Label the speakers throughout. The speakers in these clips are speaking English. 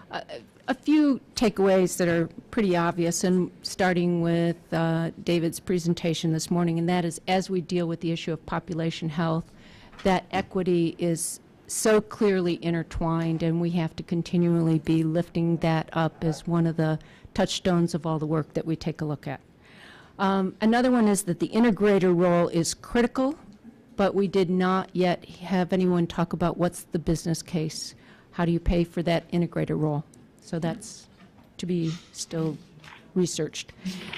Speaker 1: A few takeaways that are pretty obvious, and starting with David's presentation this morning, and that is, as we deal with the issue of population health, that equity is so clearly intertwined, and we have to continually be lifting that up as one of the touchstones of all the work that we take a look at. Another one is that the integrator role is critical, but we did not yet have anyone talk about what's the business case. How do you pay for that integrator role? So that's to be still researched.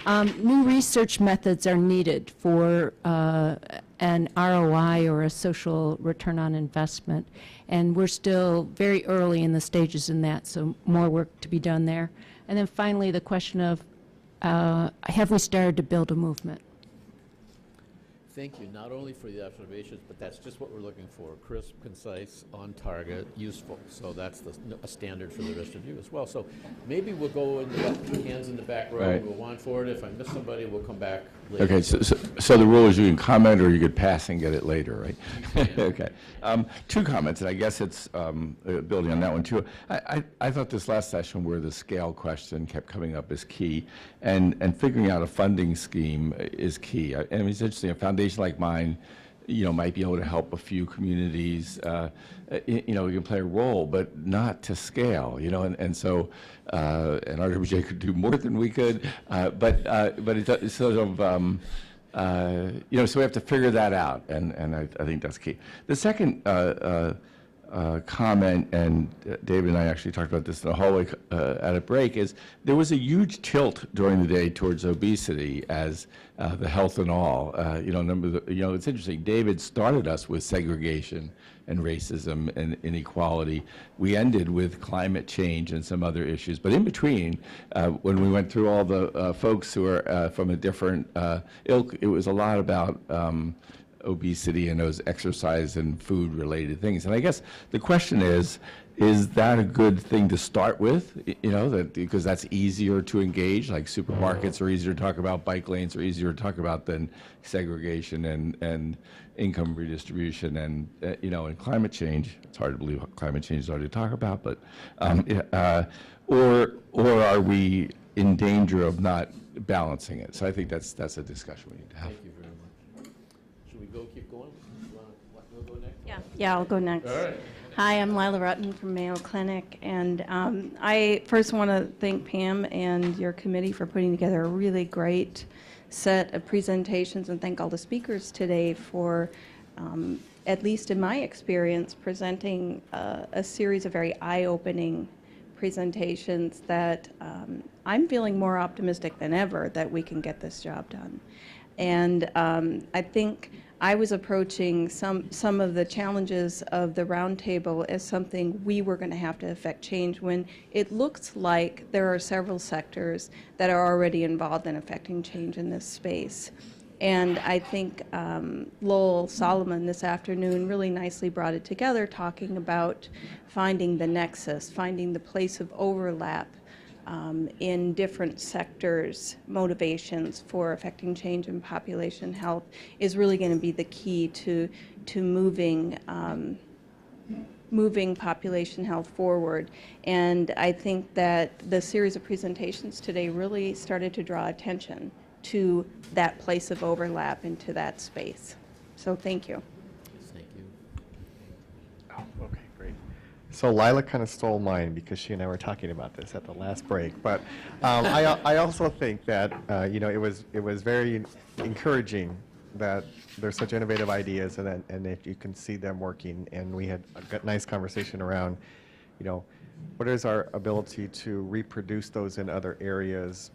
Speaker 1: New research methods are needed for an ROI, or a social return on investment, and we're still very early in the stages in that, so more work to be done there. And then finally, the question of have we started to build a movement?
Speaker 2: Thank you, not only for the observations, but that's just what we're looking for: crisp, concise, on target, useful. So that's a standard for the rest of you as well. So maybe we'll go in the hands in the back row,
Speaker 3: right.
Speaker 2: We'll on forward. If I miss somebody, we'll come back later.
Speaker 3: Okay, so the rule is you can comment or you could pass and get it later, right? Okay. Two comments, and I guess it's building on that one too. I thought this last session where the scale question kept coming up is key, and figuring out a funding scheme is key. I mean, it's interesting, a foundation like mine, might be able to help a few communities, we can play a role, but not to scale, and so, and RWJ could do more than we could, but it's sort of, so we have to figure that out, and I think that's key. The second comment, and David and I actually talked about this in the hallway at a break, is there was a huge tilt during the day towards obesity as the health and all. It's interesting. David started us with segregation and racism and inequality. We ended with climate change and some other issues. But in between, when we went through all the folks who are from a different ilk, it was a lot about obesity and those exercise and food related things. And I guess the question is that a good thing to start with, because that's easier to engage, like supermarkets are easier to talk about, bike lanes are easier to talk about than segregation and income redistribution and, and climate change. It's hard to believe climate change is hard to talk about, but, or are we in danger of not balancing it? So I think that's a discussion we need to have.
Speaker 2: Thank you very much. Should we keep going? We'll go next?
Speaker 4: Yeah, I'll go next.
Speaker 2: All right.
Speaker 4: Hi, I'm Lila Rutten from Mayo Clinic, and I first want to thank Pam and your committee for putting together a really great set of presentations, and thank all the speakers today for, at least in my experience, presenting a series of very eye-opening presentations that I'm feeling more optimistic than ever that we can get this job done. And I think I was approaching some of the challenges of the roundtable as something we were going to have to affect change, when it looks like there are several sectors that are already involved in affecting change in this space. And I think Lowell Solomon this afternoon really nicely brought it together, talking about finding the nexus, finding the place of overlap in different sectors. Motivations for affecting change in population health is really going to be the key to moving population health forward. And I think that the series of presentations today really started to draw attention to that place of overlap into that space. So thank you.
Speaker 2: Thank you.
Speaker 5: Oh, okay, great. So Lila kind of stole mine because she and I were talking about this at the last break. But I also think that it was very encouraging that there's such innovative ideas, and if you can see them working. And we had a nice conversation around, what is our ability to reproduce those in other areas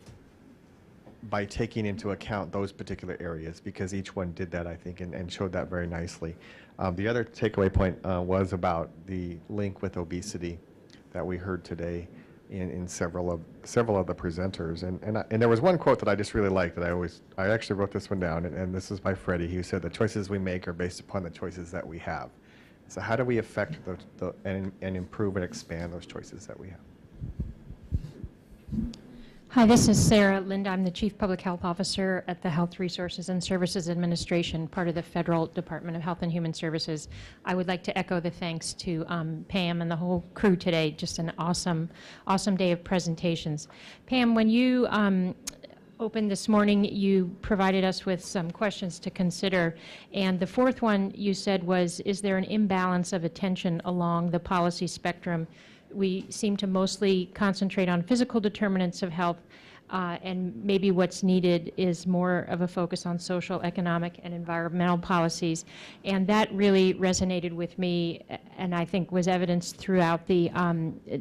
Speaker 5: by taking into account those particular areas, because each one did that, I think, and showed that very nicely. The other takeaway point was about the link with obesity that we heard today in several of the presenters. And there was one quote that I just really liked that I actually wrote this one down, and this is by Freddie, who said, "The choices we make are based upon the choices that we have." So how do we affect and improve and expand those choices that we have?
Speaker 6: Hi, this is Sarah Lind. I'm the Chief Public Health Officer at the Health Resources and Services Administration, part of the Federal Department of Health and Human Services. I would like to echo the thanks to Pam and the whole crew today. Just an awesome, awesome day of presentations. Pam, when you opened this morning, you provided us with some questions to consider. And the fourth one you said was, is there an imbalance of attention along the policy spectrum? We seem to mostly concentrate on physical determinants of health, and maybe what's needed is more of a focus on social, economic, and environmental policies. And that really resonated with me, and I think was evidenced throughout the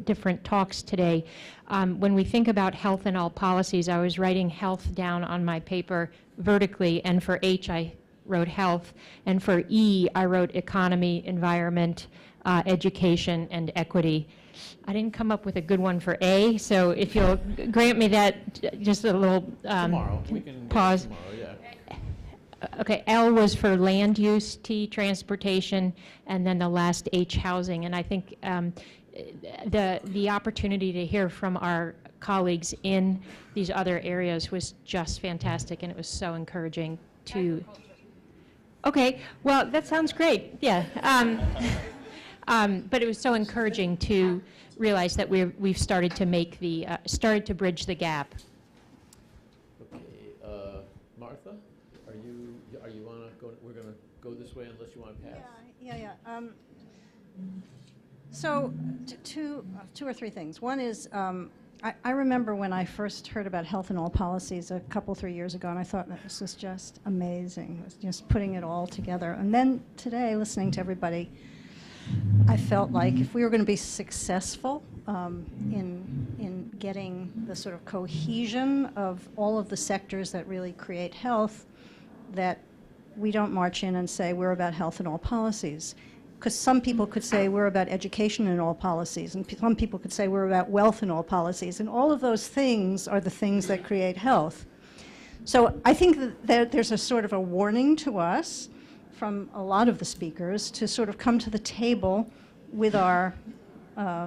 Speaker 6: different talks today. When we think about health and all policies, I was writing health down on my paper vertically, and for H I wrote health, and for E I wrote economy, environment, education, and equity. I didn't come up with a good one for A, so if you'll grant me that, just a little
Speaker 2: Tomorrow, we can get it
Speaker 6: pause.
Speaker 2: tomorrow, yeah.
Speaker 6: Okay, L was for land use, T, transportation, and then the last H, housing. And I think the opportunity to hear from our colleagues in these other areas was just fantastic, and it was so encouraging to... Okay, well, that sounds great, yeah. But it was so encouraging to realize that we've started to make the, started to bridge the gap.
Speaker 2: Okay, Martha, are you wanna go, we're gonna go this way unless you wanna pass?
Speaker 7: Yeah. So, two or three things. One is, I remember when I first heard about health and all policies a couple, 3 years ago, and I thought that this was just amazing. It was just putting it all together. And then today, listening to everybody, I felt like if we were going to be successful in getting the sort of cohesion of all of the sectors that really create health, that we don't march in and say we're about health and all policies. Because some people could say we're about education and all policies, and some people could say we're about wealth and all policies, and all of those things are the things that create health. So I think that there's a sort of a warning to us from a lot of the speakers to sort of come to the table with our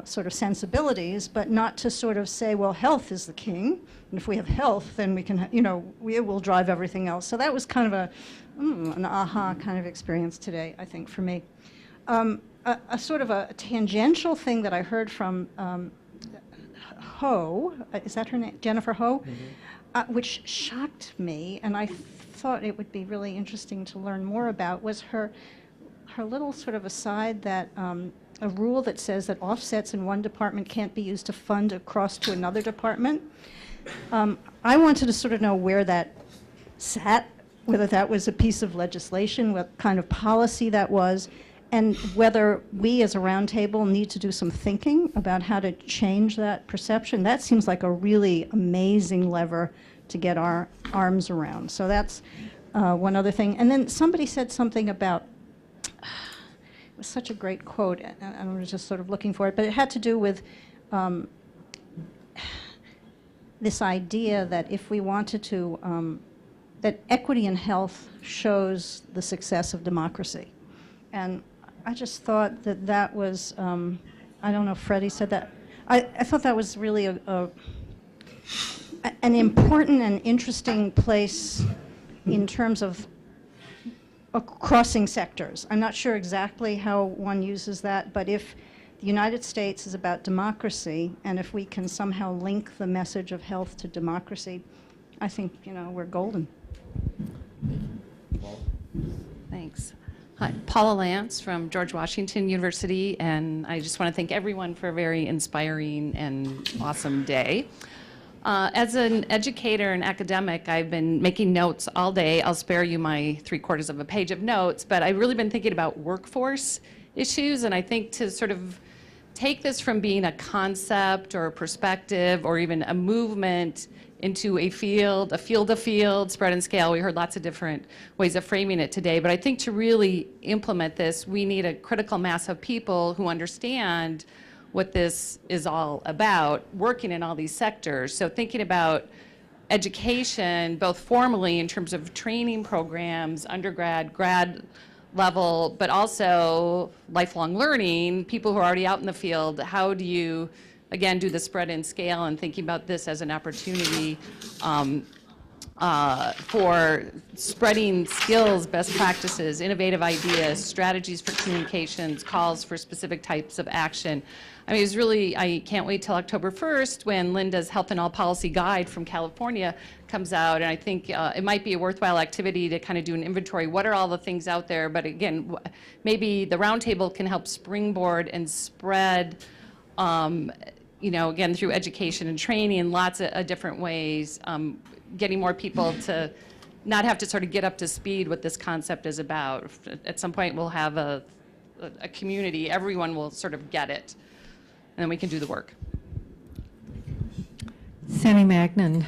Speaker 7: sort of sensibilities, but not to sort of say, well, health is the king, and if we have health, then we can, we will drive everything else. So that was kind of an aha kind of experience today, I think, for me. A sort of a tangential thing that I heard from Ho, is that her name? Jennifer Ho? Mm-hmm. Which shocked me, and I thought it would be really interesting to learn more about, was her little sort of aside that a rule that says that offsets in one department can't be used to fund across to another department. I wanted to sort of know where that sat, whether that was a piece of legislation, what kind of policy that was, and whether we as a roundtable need to do some thinking about how to change that perception. That seems like a really amazing lever to get our arms around. So that's one other thing. And then somebody said something about, it was such a great quote, and I was just sort of looking for it, but it had to do with this idea that if we wanted to, that equity in health shows the success of democracy. And I just thought that that was, I don't know if Freddie said that, I thought that was really an important and interesting place in terms of crossing sectors. I'm not sure exactly how one uses that, but if the United States is about democracy, and if we can somehow link the message of health to democracy, I think, we're golden.
Speaker 8: Thanks. Hi, Paula Lance from George Washington University, and I just want to thank everyone for a very inspiring and awesome day. As an educator and academic, I've been making notes all day. I'll spare you my 3/4 of a page of notes, but I've really been thinking about workforce issues, and I think to sort of take this from being a concept or a perspective or even a movement into a field, spread and scale. We heard lots of different ways of framing it today, but I think to really implement this, we need a critical mass of people who understand what this is all about, working in all these sectors. So thinking about education, both formally in terms of training programs, undergrad, grad level, but also lifelong learning, people who are already out in the field, how do you again, do the spread and scale and thinking about this as an opportunity for spreading skills, best practices, innovative ideas, strategies for communications, calls for specific types of action. I mean, it's really, I can't wait till October 1st when Linda's Health and All Policy Guide from California comes out, and I think it might be a worthwhile activity to kind of do an inventory. What are all the things out there? But again, maybe the roundtable can help springboard and spread, you know, again, through education and training in lots of different ways, getting more people to not have to sort of get up to speed what this concept is about. At some point, we'll have a community, everyone will sort of get it, and then we can do the work.
Speaker 9: Sandy Magnan.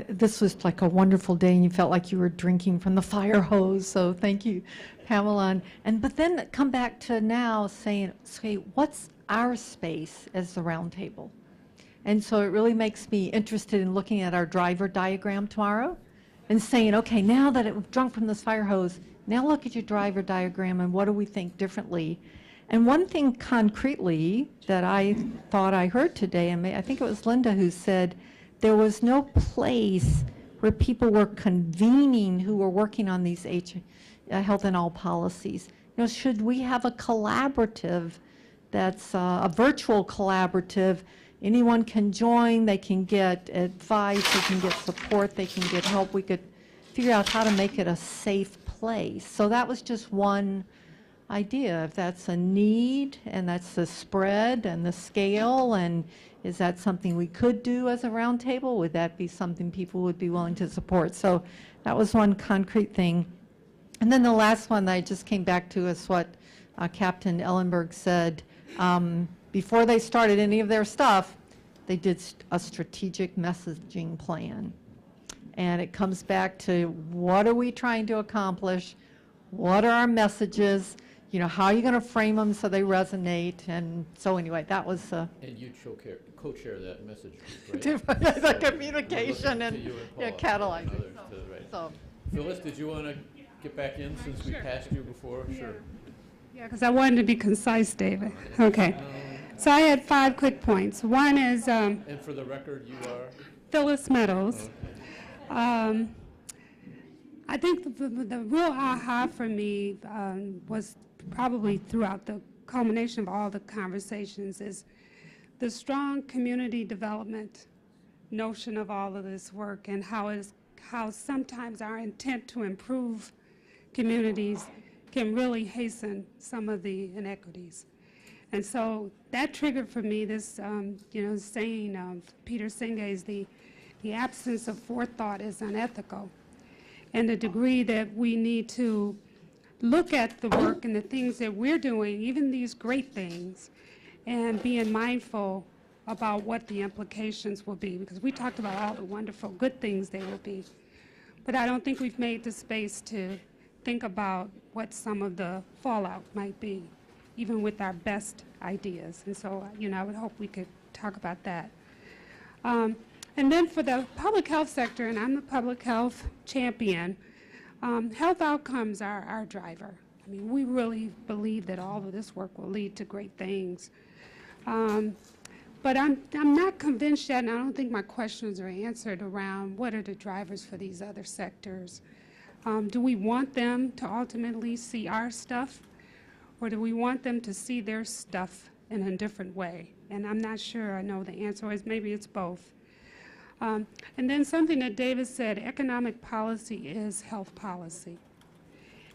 Speaker 9: This was like a wonderful day, and you felt like you were drinking from the fire hose. So thank you, Pamela. But then come back to now saying, what's our space as the roundtable? And so it really makes me interested in looking at our driver diagram tomorrow, and saying, okay, now that we've drunk from this fire hose, now look at your driver diagram and what do we think differently? And one thing concretely that I thought I heard today, and I think it was Linda who said, there was no place where people were convening who were working on these health and all policies. You know, should we have a collaborative that's a virtual collaborative? Anyone can join, they can get advice, they can get support, they can get help. We could figure out how to make it a safe place. So that was just one idea. If that's a need, and that's the spread and the scale, and is that something we could do as a roundtable? Would that be something people would be willing to support? So that was one concrete thing. And then the last one that I just came back to is what Captain Ellenberg said. Before they started any of their stuff, they did a strategic messaging plan. And it comes back to, what are we trying to accomplish? What are our messages? You know, how are you going to frame them so they resonate? And so anyway, that was...
Speaker 2: And you co-chair that message, right?
Speaker 9: the communication and
Speaker 2: Paula
Speaker 9: catalyzing.
Speaker 2: and others to- right.
Speaker 9: So,
Speaker 2: Phyllis, did you want to get back in since we passed you before? Sure.
Speaker 10: Yeah, because I wanted to be concise, David. Okay. So I had 5 quick points. One is
Speaker 2: And for the record, you are?
Speaker 10: Phyllis Meadows. I think the real aha for me was probably throughout the culmination of all the conversations is the strong community development notion of all of this work, and how sometimes our intent to improve communities can really hasten some of the inequities. And so that triggered for me this, saying of Peter Senge's, the absence of forethought is unethical. And the degree that we need to look at the work and the things that we're doing, even these great things, and being mindful about what the implications will be. Because we talked about all the wonderful good things they will be. But I don't think we've made the space to think about what some of the fallout might be, even with our best ideas. And so, I would hope we could talk about that. And then for the public health sector, and I'm the public health champion, health outcomes are our driver. I mean, we really believe that all of this work will lead to great things. But I'm not convinced yet, and I don't think my questions are answered around what are the drivers for these other sectors. Do we want them to ultimately see our stuff, or do we want them to see their stuff in a different way? And I'm not sure I know the answer is. Maybe it's both. And then something that David said, economic policy is health policy.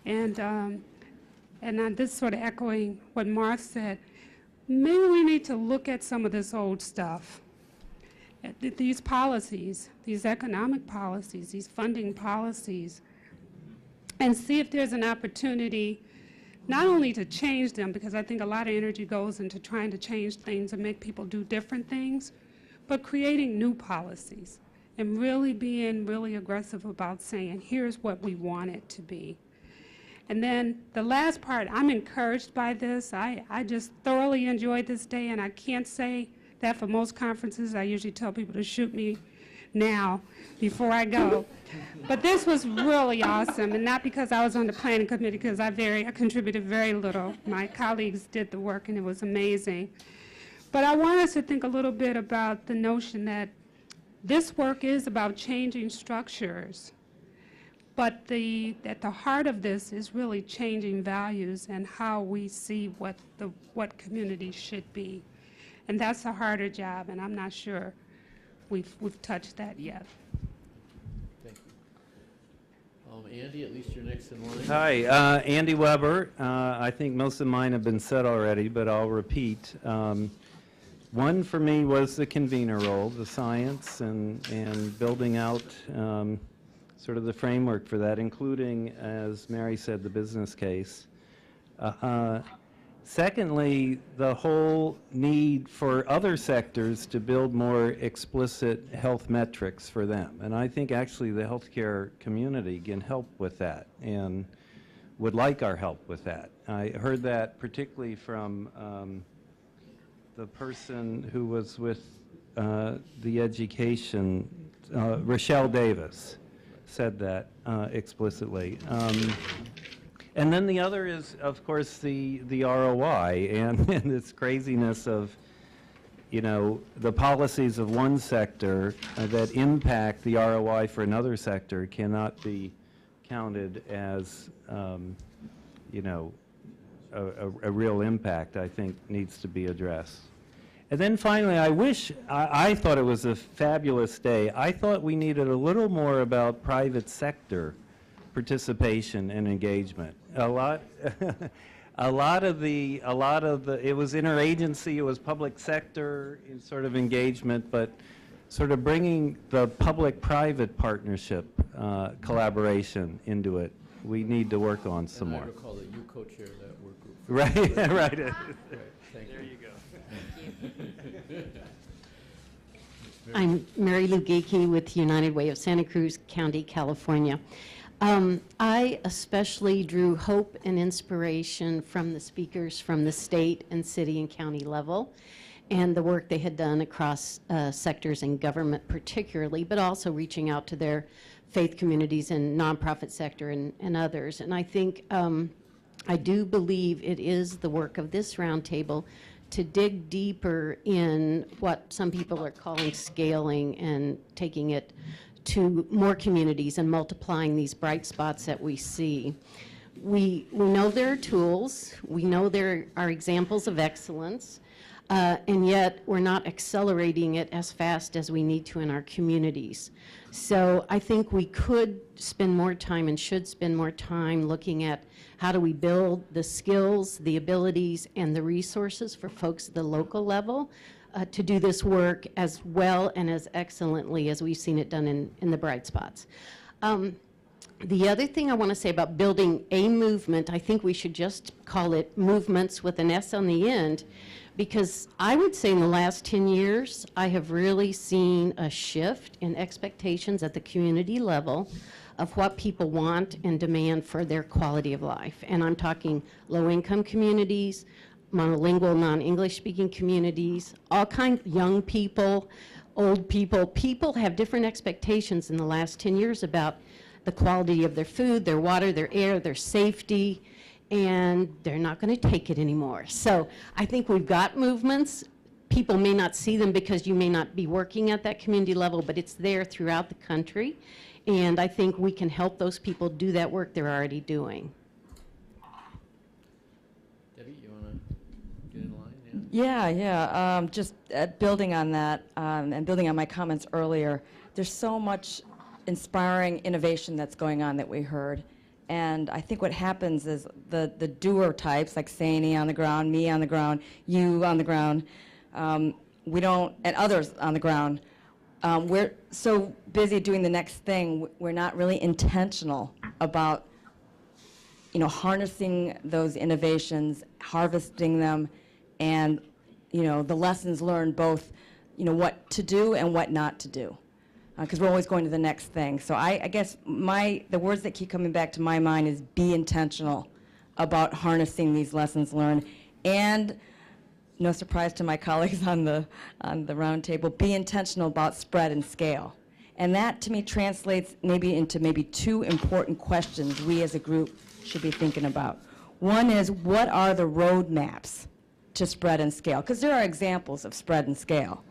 Speaker 10: And I'm just sort of echoing what Mark said. Maybe we need to look at some of this old stuff, at these policies, these economic policies, these funding policies, and see if there's an opportunity not only to change them, because I think a lot of energy goes into trying to change things and make people do different things, but creating new policies and really being really aggressive about saying, here's what we want it to be. And then the last part, I'm encouraged by this. I just thoroughly enjoyed this day, and I can't say that for most conferences. I usually tell people to shoot me now before I go. But this was really awesome, and not because I was on the planning committee, because I contributed very little. My colleagues did the work, and it was amazing. But I want us to think a little bit about the notion that this work is about changing structures, but at the heart of this is really changing values and how we see what communities should be. And that's a harder job, and I'm not sure we've touched that yet.
Speaker 2: Thank you. Andy, at least you're next in line.
Speaker 11: Hi, Andy Weber. I think most of mine have been said already, but I'll repeat. One for me was the convener role, the science and building out sort of the framework for that, including, as Mary said, the business case. Secondly, the whole need for other sectors to build more explicit health metrics for them. And I think actually the healthcare community can help with that and would like our help with that. I heard that particularly from the person who was with the education, Rochelle Davis said that explicitly. And then the other is, of course, the ROI and this craziness of, you know, the policies of one sector that impact the ROI for another sector cannot be counted as, you know, a real impact, I think, needs to be addressed. And then finally, I thought it was a fabulous day. I thought we needed a little more about private sector participation and engagement. A lot of the, it was interagency, it was public sector sort of engagement, but sort of bringing the public-private partnership collaboration into it. We need to work on some more.
Speaker 2: I recall that you co-chair that work group.
Speaker 11: Right, right.
Speaker 2: Right, thank
Speaker 11: There
Speaker 2: you.
Speaker 11: you go.
Speaker 12: I'm Mary Lou Geeky with United Way of Santa Cruz County, California. I especially drew hope and inspiration from the speakers from the state and city and county level and the work they had done across sectors in government particularly, but also reaching out to their faith communities and nonprofit sector and others. And I think, I do believe it is the work of this roundtable to dig deeper in what some people are calling scaling and taking it to more communities and multiplying these bright spots that we see. We know there are tools, we know there are examples of excellence, and yet we're not accelerating it as fast as we need to in our communities. So I think we could spend more time and should spend more time looking at how do we build the skills, the abilities, and the resources for folks at the local level to do this work as well and as excellently as we've seen it done in the bright spots. The other thing I want to say about building a movement, I think we should just call it movements with an S on the end, because I would say in the last 10 years, I have really seen a shift in expectations at the community level of what people want and demand for their quality of life. And I'm talking low-income communities, monolingual, non-English speaking communities, all kinds, young people, old people. People have different expectations in the last 10 years about the quality of their food, their water, their air, their safety, and they're not going to take it anymore. So I think we've got movements. People may not see them because you may not be working at that community level, but it's there throughout the country. And I think we can help those people do that work they're already doing.
Speaker 2: Debbie, you want to get in line?
Speaker 13: Yeah. Just building on that and building on my comments earlier, there's so much inspiring innovation that's going on that we heard. And I think what happens is the doer types, like Sani on the ground, me on the ground, you on the ground, we don't, and others on the ground, we're so busy doing the next thing, we're not really intentional about, you know, harnessing those innovations, harvesting them, and, you know, the lessons learned both, you know, what to do and what not to do. Because we're always going to the next thing. So I guess the words that keep coming back to my mind is be intentional about harnessing these lessons learned. And no surprise to my colleagues on the round table, be intentional about spread and scale. And that to me translates into two important questions we as a group should be thinking about. One is, what are the roadmaps to spread and scale? Because there are examples of spread and scale.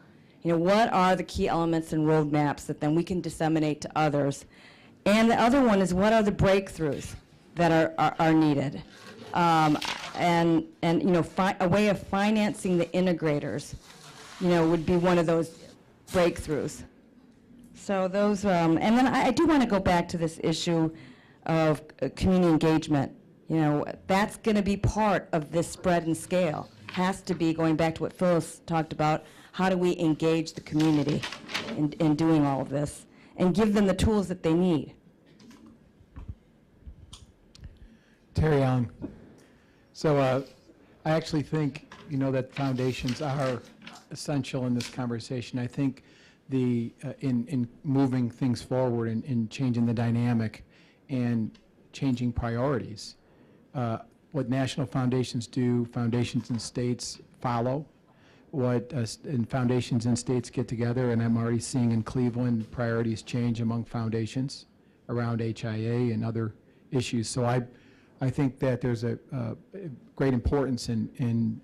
Speaker 13: You know, what are the key elements and roadmaps that then we can disseminate to others? And the other one is, what are the breakthroughs that are needed? And you know, a way of financing the integrators, you know, would be one of those breakthroughs. So those, and then I do want to go back to this issue of community engagement. You know, that's going to be part of this spread and scale. Has to be, going back to what Phyllis talked about, how do we engage the community in doing all of this and give them the tools that they need?
Speaker 14: Terry Allen. So I actually think, you know, that foundations are essential in this conversation. I think in moving things forward and in changing the dynamic and changing priorities. What national foundations do, foundations in states follow. What and foundations in states get together, and I'm already seeing in Cleveland priorities change among foundations around HIA and other issues. So I think that there's a great importance in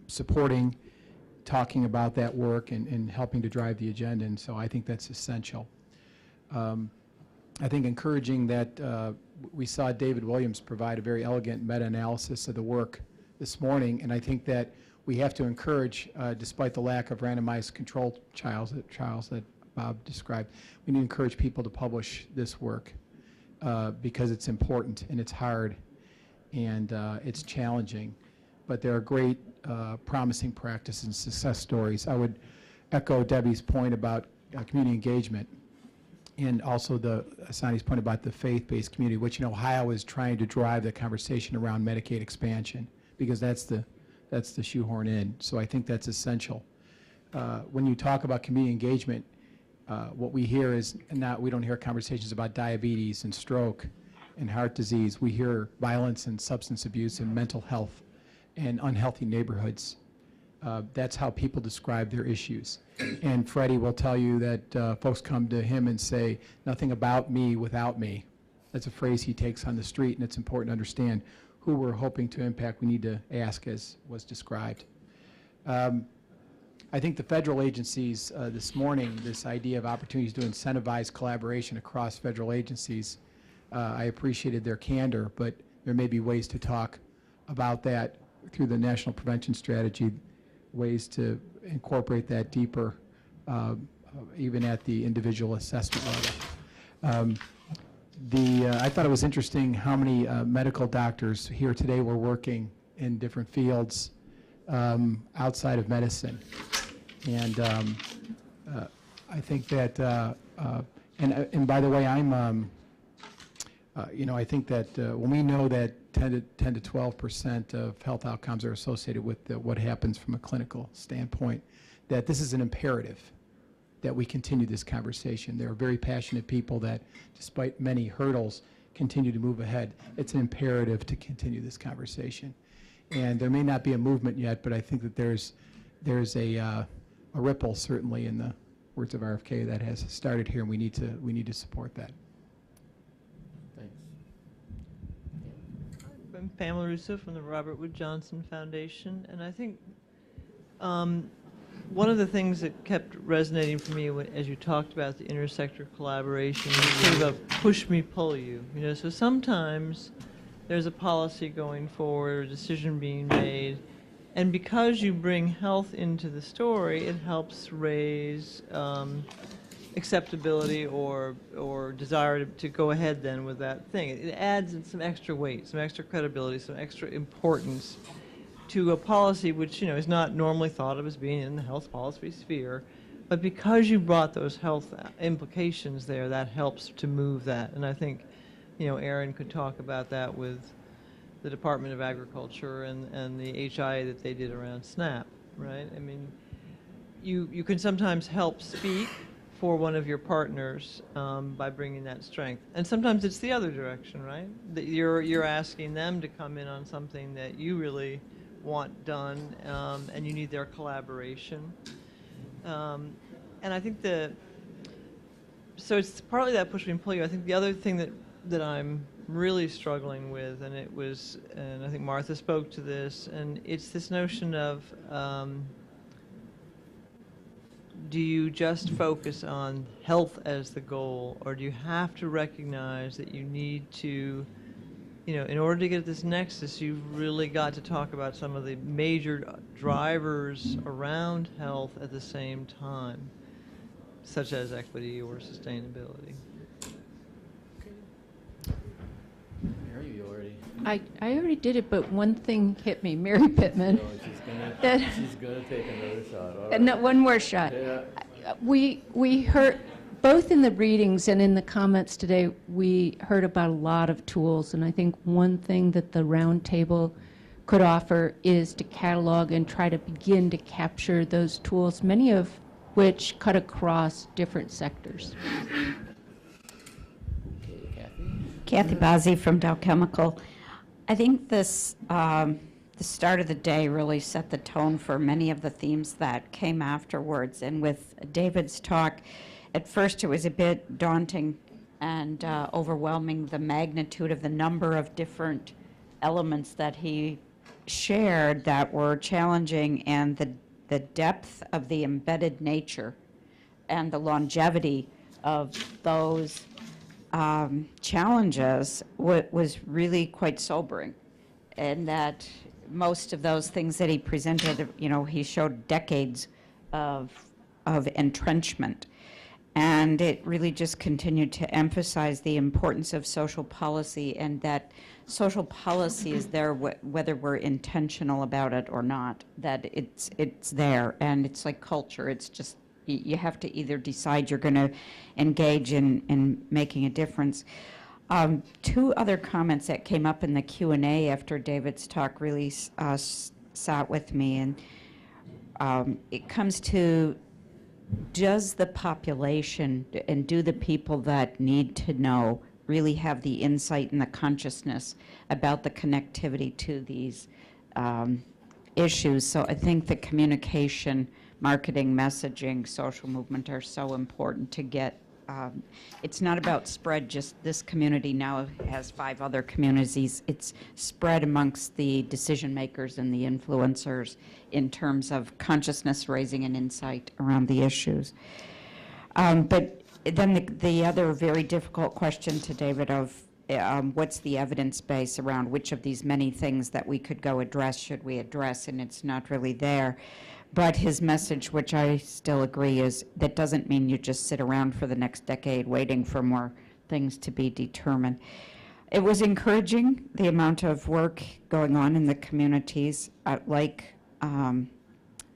Speaker 14: supporting, talking about that work and helping to drive the agenda, and so I think that's essential. I think encouraging that we saw David Williams provide a very elegant meta-analysis of the work this morning, and I think that we have to encourage, despite the lack of randomized controlled trials that Bob described, we need to encourage people to publish this work because it's important and it's hard and it's challenging, but there are great promising practices and success stories. I would echo Debbie's point about community engagement and also Asani's point about the faith-based community, which in Ohio is trying to drive the conversation around Medicaid expansion because that's the shoehorn in. So I think that's essential. When you talk about community engagement, what we hear is we don't hear conversations about diabetes and stroke and heart disease. We hear violence and substance abuse and mental health and unhealthy neighborhoods. That's how people describe their issues. And Freddie will tell you that folks come to him and say, nothing about me without me. That's a phrase he takes on the street, and it's important to understand who we're hoping to impact. We need to ask, as was described. I think the federal agencies this morning, this idea of opportunities to incentivize collaboration across federal agencies, I appreciated their candor, but there may be ways to talk about that through the National Prevention Strategy, ways to incorporate that deeper, even at the individual assessment level. I thought it was interesting how many medical doctors here today were working in different fields outside of medicine. And I think that, and by the way, I think that when we know that 10 to 12% of health outcomes are associated with what happens from a clinical standpoint, that this is an imperative that we continue this conversation. There are very passionate people that, despite many hurdles, continue to move ahead. It's an imperative to continue this conversation. And there may not be a movement yet, but I think that there's a ripple, certainly, in the words of RFK, that has started here, and we need to support that.
Speaker 2: Thanks.
Speaker 15: I'm Pamela Russo from the Robert Wood Johnson Foundation, and I think one of the things that kept resonating for me as you talked about the intersector collaboration is sort of a push me, pull you. So sometimes there's a policy going forward, a decision being made, and because you bring health into the story, it helps raise acceptability or desire to go ahead then with that thing. It adds some extra weight, some extra credibility, some extra importance to a policy which is not normally thought of as being in the health policy sphere, but because you brought those health implications there, that helps to move that. And I think Aaron could talk about that with the Department of Agriculture and the HIA that they did around SNAP, right? I mean, you can sometimes help speak for one of your partners by bringing that strength. And sometimes it's the other direction, right? That you're asking them to come in on something that you really want done, and you need their collaboration. And I think so it's partly that push me and pull you. I think the other thing that I'm really struggling with, and it was, and I think Martha spoke to this, and it's this notion of, do you just focus on health as the goal, or do you have to recognize that you need to, in order to get this nexus, you've really got to talk about some of the major drivers around health at the same time, such as equity or sustainability.
Speaker 2: Mary, you already.
Speaker 1: I already did it, but one thing hit me, Mary Pittman.
Speaker 2: No, she's gonna take another shot. All
Speaker 1: No,
Speaker 2: right.
Speaker 1: one more shot.
Speaker 2: Yeah.
Speaker 1: We heard, both in the readings and in the comments today, we heard about a lot of tools, and I think one thing that the roundtable could offer is to catalog and try to begin to capture those tools, many of which cut across different sectors.
Speaker 16: Kathy Bazzi from Dow Chemical. I think this, the start of the day really set the tone for many of the themes that came afterwards. And with David's talk, at first it was a bit daunting and overwhelming, the magnitude of the number of different elements that he shared that were challenging, and the depth of the embedded nature and the longevity of those challenges was really quite sobering. And that most of those things that he presented, he showed decades of entrenchment. And it really just continued to emphasize the importance of social policy, and that social policy is there whether we're intentional about it or not, that it's there. And it's like culture. It's just, you have to either decide you're going to engage in making a difference. Two other comments that came up in the Q&A after David's talk really sat with me, and it comes to, does the population and do the people that need to know really have the insight and the consciousness about the connectivity to these issues? So I think the communication, marketing, messaging, social movement are so important to get. It's not about spread, just this community now has 5 other communities. It's spread amongst the decision makers and the influencers in terms of consciousness raising and insight around the issues. But then the other very difficult question to David of what's the evidence base around which of these many things that we could go address should we address, and it's not really there. But his message, which I still agree, is that doesn't mean you just sit around for the next decade waiting for more things to be determined. It was encouraging, the amount of work going on in the communities. Like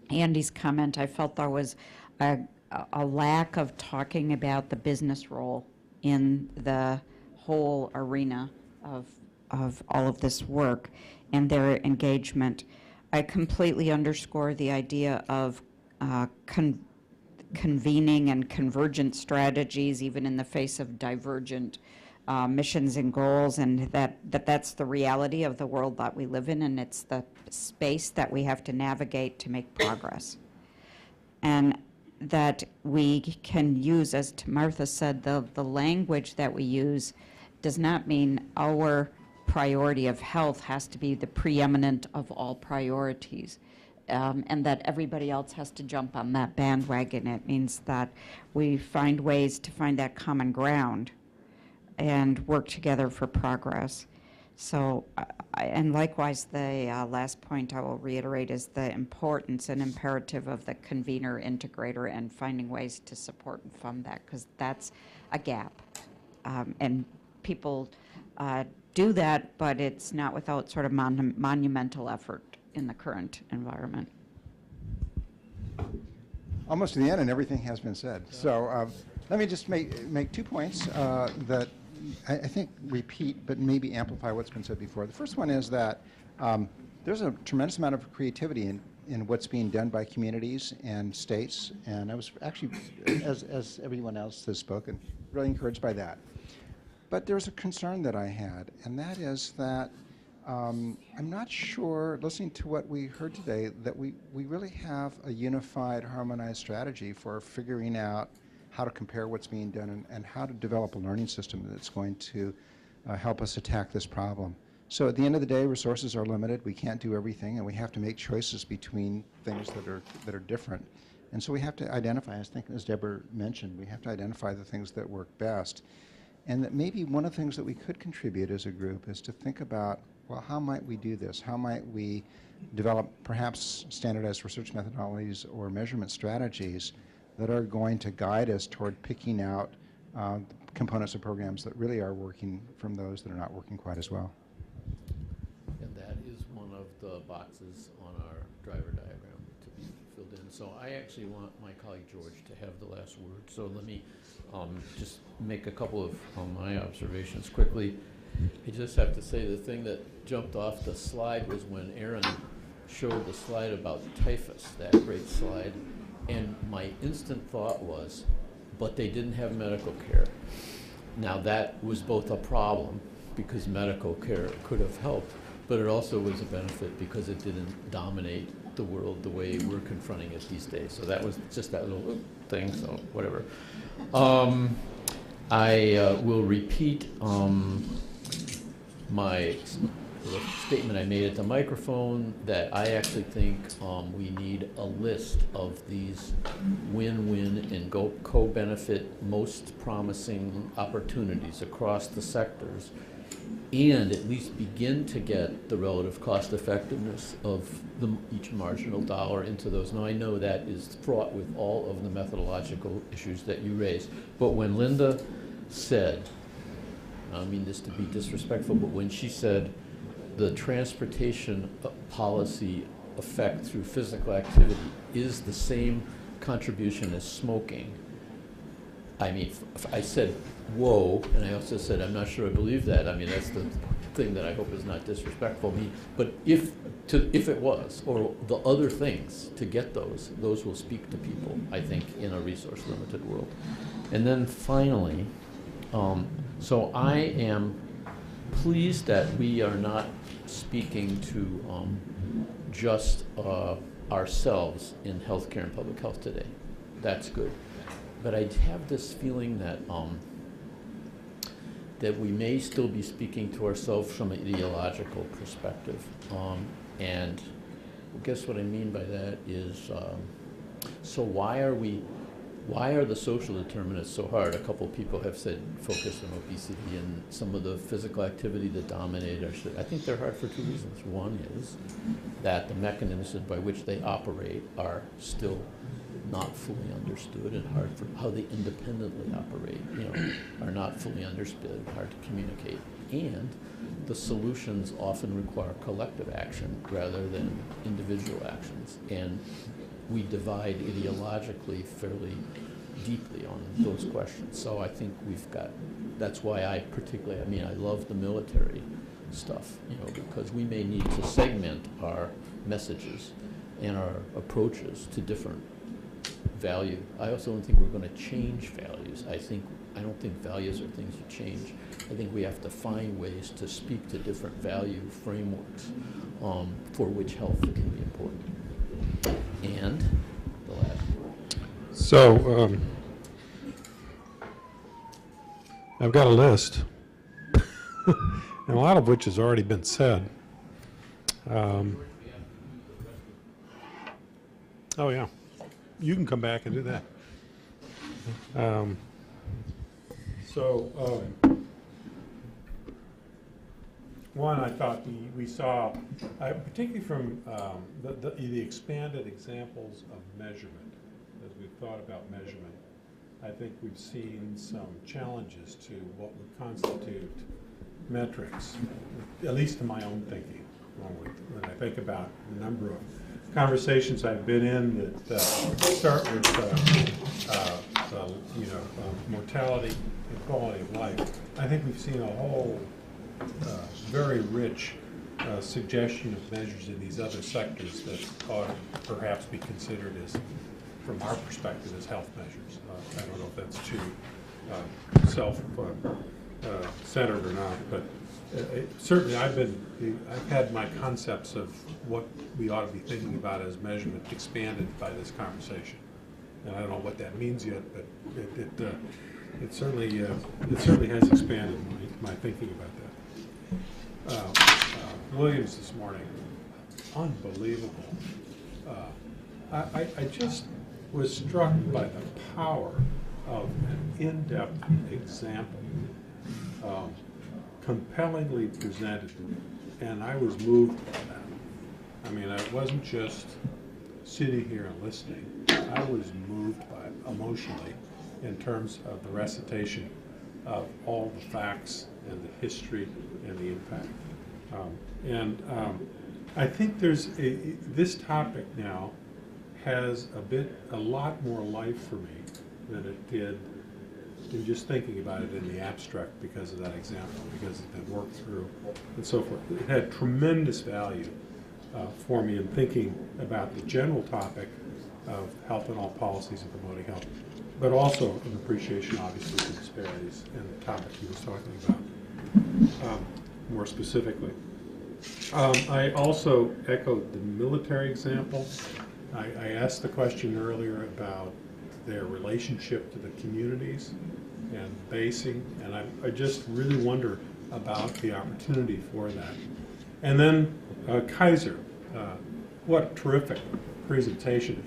Speaker 16: Andy's comment, I felt there was a lack of talking about the business role in the whole arena of all of this work and their engagement. I completely underscore the idea of convening and convergent strategies, even in the face of divergent missions and goals, and that's the reality of the world that we live in, and it's the space that we have to navigate to make progress. And that we can use, as Martha said, the language that we use does not mean our priority of health has to be the preeminent of all priorities, and that everybody else has to jump on that bandwagon. It means that we find ways to find that common ground and work together for progress. So, and likewise, the last point I will reiterate is the importance and imperative of the convener, integrator, and finding ways to support and fund that, because that's a gap. And people do that, but it's not without sort of monumental effort in the current environment.
Speaker 17: Almost to the end, and everything has been said. So let me just make 2 points that I think repeat, but maybe amplify what's been said before. The first one is that there's a tremendous amount of creativity in what's being done by communities and states, and I was actually, as everyone else has spoken, really encouraged by that. But there's a concern that I had, and that is that I'm not sure, listening to what we heard today, that we really have a unified, harmonized strategy for figuring out how to compare what's being done and how to develop a learning system that's going to help us attack this problem. So at the end of the day, resources are limited. We can't do everything, and we have to make choices between things that are different. And so we have to identify, as Deborah mentioned, we have to identify the things that work best. And that maybe one of the things that we could contribute as a group is to think about, well, how might we do this? How might we develop perhaps standardized research methodologies or measurement strategies that are going to guide us toward picking out components of programs that really are working from those that are not working quite as well.
Speaker 2: And that is one of the boxes on our driver diagram to be filled in. So I actually want my colleague George to have the last word. So let me just make a couple of my observations quickly. I just have to say the thing that jumped off the slide was when Aaron showed the slide about typhus, that great slide. And my instant thought was, but they didn't have medical care. Now that was both a problem because medical care could have helped, but it also was a benefit because it didn't dominate the world the way we're confronting it these days. So that was just that little thing, so whatever. I will repeat the statement I made at the microphone that I actually think we need a list of these win-win and co-benefit most promising opportunities across the sectors, and at least begin to get the relative cost effectiveness of each marginal dollar into those. Now I know that is fraught with all of the methodological issues that you raised, but when Linda said, I don't mean this to be disrespectful, but when she said the transportation policy effect through physical activity is the same contribution as smoking, I mean, I said, whoa, and I also said, I'm not sure I believe that. I mean, that's the thing that I hope is not disrespectful of me. But if it was, or the other things to get those will speak to people, I think, in a resource-limited world. And then finally, so I am pleased that we are not speaking to just ourselves in healthcare and public health today. That's good. But I have this feeling that that we may still be speaking to ourselves from an ideological perspective. And I guess what I mean by that is, so why are the social determinants so hard? A couple of people have said focus on obesity and some of the physical activity that dominate our I think they're hard for two reasons. One is that the mechanisms by which they operate are still not fully understood and hard for how they independently operate, are not fully understood, hard to communicate. And the solutions often require collective action rather than individual actions. And we divide ideologically fairly deeply on those questions. So I think that's why I love the military stuff, because we may need to segment our messages and our approaches to different value. I also don't think we're going to change values. I don't think values are things you change. I think we have to find ways to speak to different value frameworks for which health can be important. And the last word.
Speaker 18: So I've got a list, and a lot of which has already been said. Oh yeah, you can come back and do that. One, I thought we saw, particularly from the expanded examples of measurement, as we've thought about measurement, I think we've seen some challenges to what would constitute metrics, at least in my own thinking. When I think about the number of conversations I've been in that start with mortality and quality of life, I think we've seen a whole very rich suggestion of measures in these other sectors that ought to perhaps be considered as, from our perspective, as health measures. I don't know if that's too self-centered or not, but certainly I've had my concepts of what we ought to be thinking about as measurement expanded by this conversation. And I don't know what that means yet, but it certainly has expanded my thinking about that. Williams this morning, unbelievable. I just was struck by the power of an in-depth example, compellingly presented, and I was moved by that. I mean, I wasn't just sitting here and listening. I was moved by it emotionally in terms of the recitation of all the facts and the history and the impact. I think this topic now has a lot more life for me than it did in just thinking about it in the abstract because of that example, because it's been worked through and so forth. It had tremendous value for me in thinking about the general topic of health and all policies and promoting health, but also an appreciation, obviously, for disparities and the topic he was talking about more specifically. I also echoed the military example. I asked the question earlier about their relationship to the communities and basing, and I just really wonder about the opportunity for that. And then Kaiser, what a terrific presentation.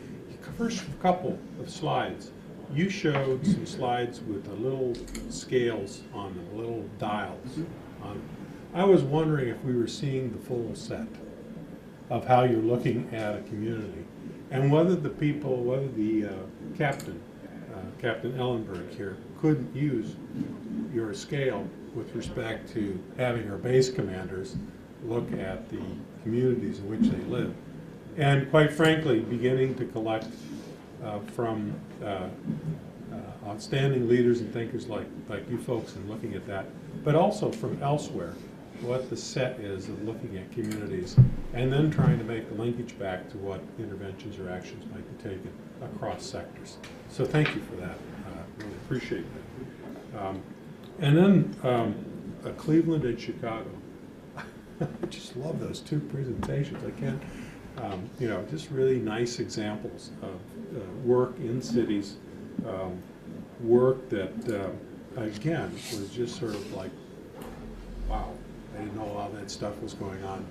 Speaker 18: First couple of slides, you showed some slides with the little scales on them, little dials on them. I was wondering if we were seeing the full set of how you're looking at a community, and whether the captain, Captain Ellenberg here, couldn't use your scale with respect to having our base commanders look at the communities in which they live. And quite frankly, beginning to collect from outstanding leaders and thinkers like you folks in looking at that, but also from elsewhere, what the set is of looking at communities, and then trying to make the linkage back to what interventions or actions might be taken across sectors. So thank you for that. Really appreciate that. And then Cleveland and Chicago. I just love those two presentations. I can't, just really nice examples of work in cities, work that, again, was just sort of like, wow, I didn't know all that stuff was going on.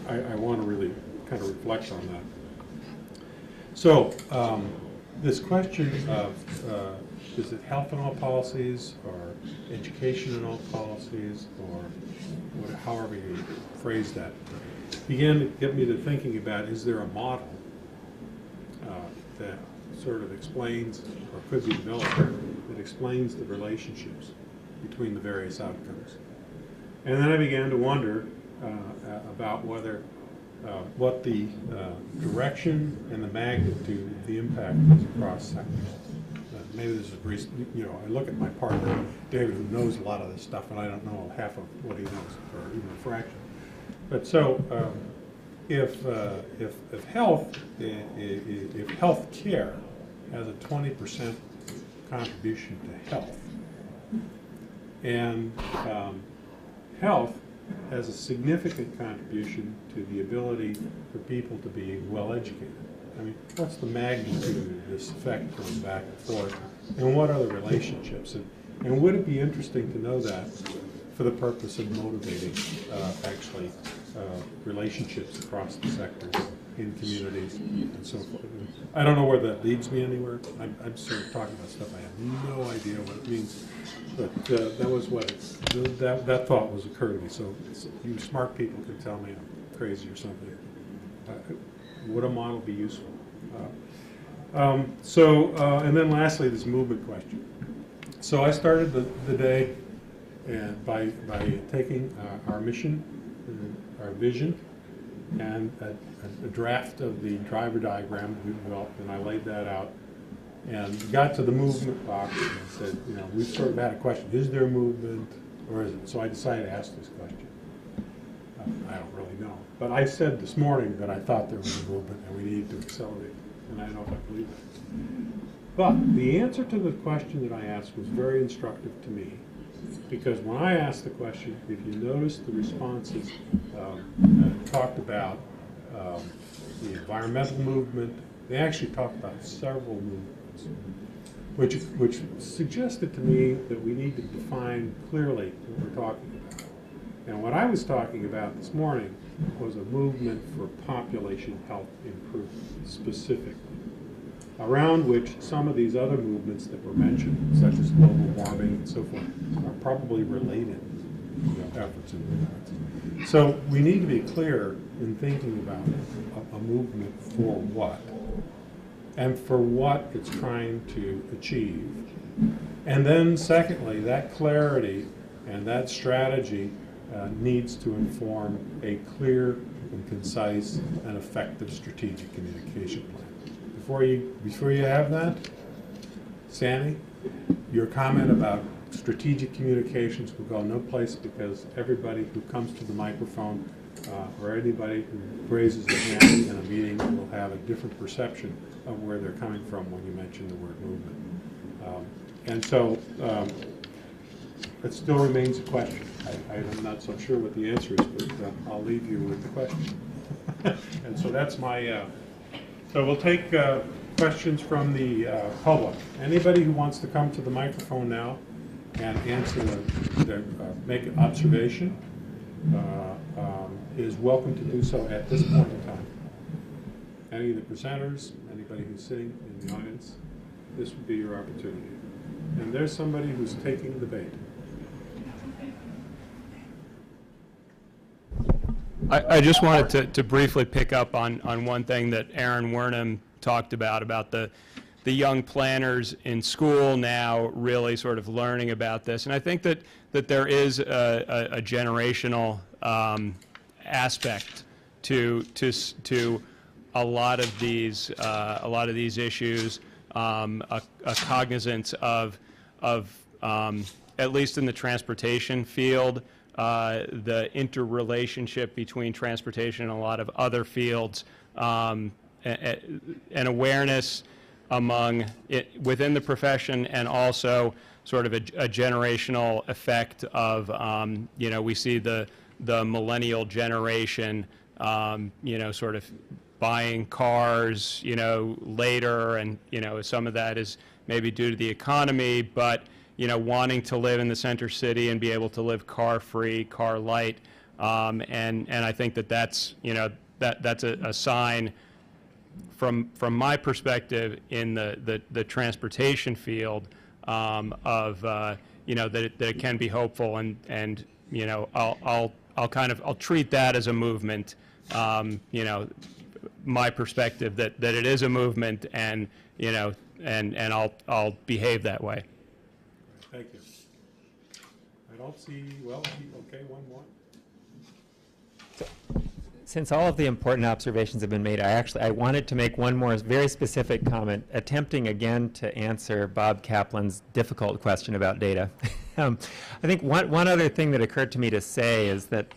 Speaker 18: I want to really kind of reflect on that. So, this question of is it health in all policies, or education in all policies, or however you phrase that, began to get me to thinking about, is there a model that sort of explains, or could be developed, that explains the relationships between the various outcomes. And then I began to wonder about whether what the direction and the magnitude of the impact is across sectors. Maybe there's a reason, I look at my partner, David, who knows a lot of this stuff, and I don't know half of what he knows, or even a fraction. But so, if health care has a 20% contribution to health, and health has a significant contribution to the ability for people to be well educated. I mean, what's the magnitude of this effect going back and forth, and what are the relationships? And would it be interesting to know that for the purpose of motivating, relationships across the sectors, in communities, and so forth? I don't know where that leads me anywhere. I'm sort of talking about stuff I have no idea what it means, but that was what that thought was occurring to me. So you smart people can tell me I'm crazy or something. Would a model be useful? And then lastly, this movement question. So I started the day by taking our mission, our vision, and a draft of the driver diagram that we developed, and I laid that out, and got to the movement box and said, we've sort of had a question: is there movement, or is it? So I decided to ask this question. I don't really know. But I said this morning that I thought there was a movement and we needed to accelerate, and I don't know if I believe that. But the answer to the question that I asked was very instructive to me, because when I asked the question, if you notice the responses talked about the environmental movement, they actually talked about several movements. which suggested to me that we need to define clearly what we're talking about. And what I was talking about this morning was a movement for population health improvement specifically, around which some of these other movements that were mentioned, such as global warming and so forth, are probably related efforts in regards. So we need to be clear in thinking about a movement for what, and for what it's trying to achieve. And then secondly, that clarity and that strategy needs to inform a clear and concise and effective strategic communication plan. Before you have that, Sandy, your comment about strategic communications will go no place, because everybody who comes to the microphone or anybody who raises their hand in a meeting will have a different perception of where they're coming from when you mention the word movement. And so it still remains a question. I'm not so sure what the answer is, but I'll leave you with the question. And so that's my, so we'll take questions from the public. Anybody who wants to come to the microphone now and answer, make an observation, is welcome to do so at this point in time. Any of the presenters, anybody who's sitting in the audience, this would be your opportunity. And there's somebody who's taking the bait.
Speaker 19: I just wanted to briefly pick up on one thing that Aaron Wernham talked about the young planners in school now really sort of learning about this. And I think that there is a generational aspect to a lot of these issues, a cognizance of at least in the transportation field, the interrelationship between transportation and a lot of other fields, an awareness among within the profession, and also sort of a generational effect of, we see the millennial generation, sort of buying cars, later, and, some of that is maybe due to the economy, but, wanting to live in the center city and be able to live car-free, car-light, and I think that's, that's a sign from my perspective in the transportation field, of, that it can be hopeful, and I'll treat that as a movement, my perspective that it is a movement, and and I'll behave that way.
Speaker 18: Thank you. I don't see, well, okay, one more.
Speaker 20: Since all of the important observations have been made, I wanted to make one more very specific comment, attempting again to answer Bob Kaplan's difficult question about data. I think one other thing that occurred to me to say is that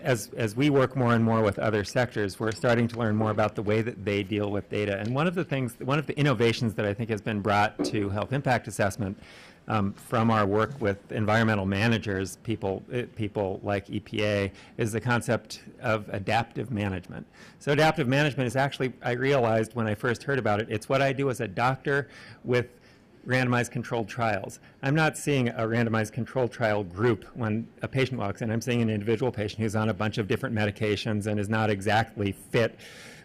Speaker 20: as we work more and more with other sectors, we're starting to learn more about the way that they deal with data. And one of the innovations that I think has been brought to health impact assessment from our work with environmental managers, people like EPA, is the concept of adaptive management. So adaptive management is actually, I realized when I first heard about it, it's what I do as a doctor with randomized controlled trials. I'm not seeing a randomized controlled trial group when a patient walks in. I'm seeing an individual patient who's on a bunch of different medications and is not exactly fit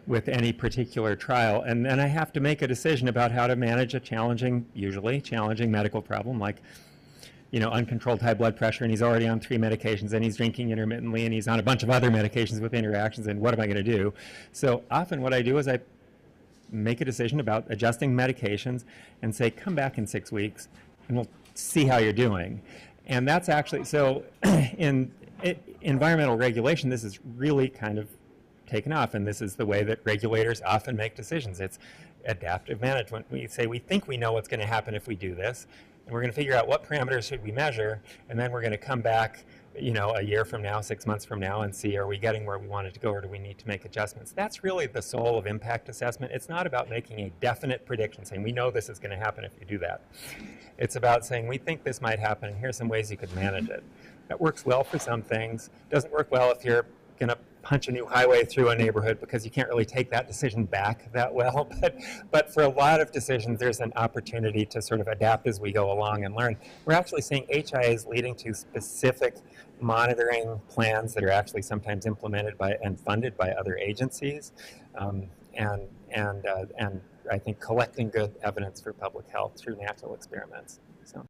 Speaker 20: with any particular trial. And then I have to make a decision about how to manage a usually challenging medical problem, like, uncontrolled high blood pressure, and he's already on 3 medications, and he's drinking intermittently, and he's on a bunch of other medications with interactions, and what am I going to do? So often what I do is I make a decision about adjusting medications and say, come back in 6 weeks, and we'll see how you're doing. And that's actually, so in environmental regulation, this is really kind of taken off, and this is the way that regulators often make decisions. It's adaptive management. We say we think we know what's going to happen if we do this, and we're going to figure out what parameters should we measure, and then we're going to come back, a year from now, 6 months from now, and see, are we getting where we wanted to go, or do we need to make adjustments? That's really the soul of impact assessment. It's not about making a definite prediction, saying we know this is going to happen if you do that. It's about saying we think this might happen, and here's some ways you could manage it. That works well for some things. Doesn't work well if you're going to punch a new highway through a neighborhood because you can't really take that decision back that well. But for a lot of decisions, there's an opportunity to sort of adapt as we go along and learn. We're actually seeing HIAs leading to specific monitoring plans that are actually sometimes implemented by and funded by other agencies, and I think collecting good evidence for public health through natural experiments.